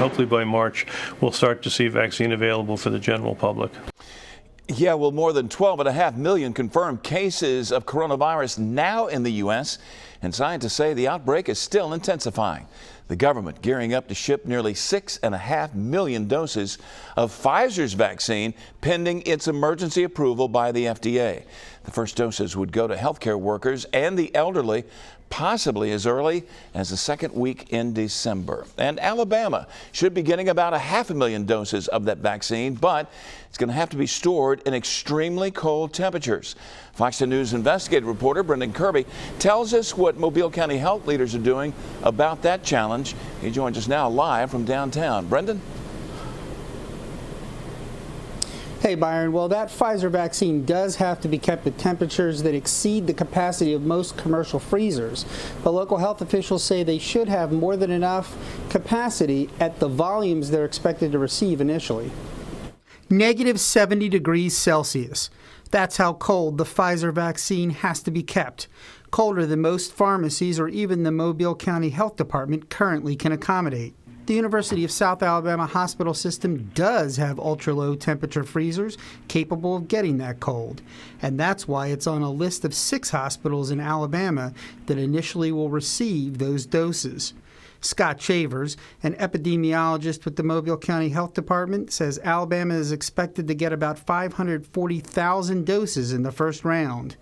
hopefully by March we'll start to see vaccine available for the general public. Yeah, well, more than 12.5 million confirmed cases of coronavirus now in the U.S., and scientists say the outbreak is still intensifying. The government gearing up to ship nearly 6.5 million doses of Pfizer's vaccine pending its emergency approval by the FDA. The first doses would go to healthcare workers and the elderly, possibly as early as the second week in December. And Alabama should be getting about 500,000 doses of that vaccine, but it's going to have to be stored in extremely cold temperatures. Fox 10 News investigative reporter Brendan Kirby tells us what Mobile County health leaders are doing about that challenge. He joins us now live from downtown. Brendan? Hey, Byron. Well, that Pfizer vaccine does have to be kept at temperatures that exceed the capacity of most commercial freezers. But local health officials say they should have more than enough capacity at the volumes they're expected to receive initially. Negative 70 degrees Celsius. That's how cold the Pfizer vaccine has to be kept. Colder than most pharmacies or even the Mobile County Health Department currently can accommodate. The University of South Alabama Hospital System does have ultra-low temperature freezers capable of getting that cold. And that's why it's on a list of 6 hospitals in Alabama that initially will receive those doses. Scott Shavers, an epidemiologist with the Mobile County Health Department, says Alabama is expected to get about 540,000 doses in the first round.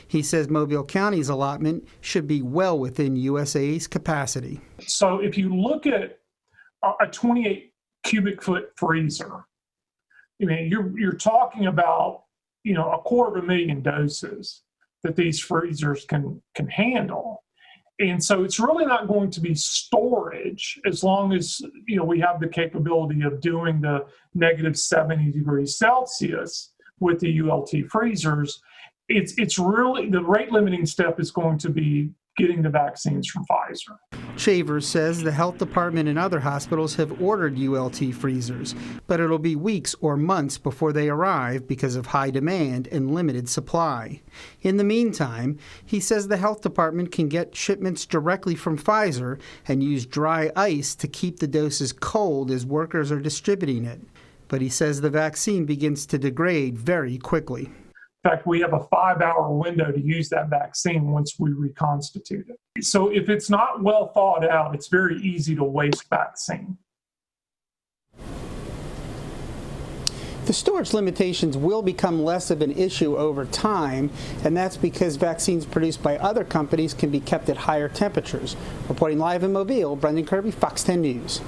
He says Mobile County's allotment should be well within USA's capacity. So if you look at a 28 cubic foot freezer, I mean, you're talking about, 250,000 doses that these freezers can handle. And so it's really not going to be storage as long as, we have the capability of doing the negative 70 degrees Celsius with the ULT freezers. It's really the rate limiting step is going to be getting the vaccines from Pfizer. Shavers says the health department and other hospitals have ordered ULT freezers, but it'll be weeks or months before they arrive because of high demand and limited supply. In the meantime, he says the health department can get shipments directly from Pfizer and use dry ice to keep the doses cold as workers are distributing it. But he says the vaccine begins to degrade very quickly. In fact, we have a 5-hour window to use that vaccine once we reconstitute it. So if it's not well thought out, it's very easy to waste vaccine. The storage limitations will become less of an issue over time, and that's because vaccines produced by other companies can be kept at higher temperatures. Reporting live in Mobile, Brendan Kirby, Fox 10 News.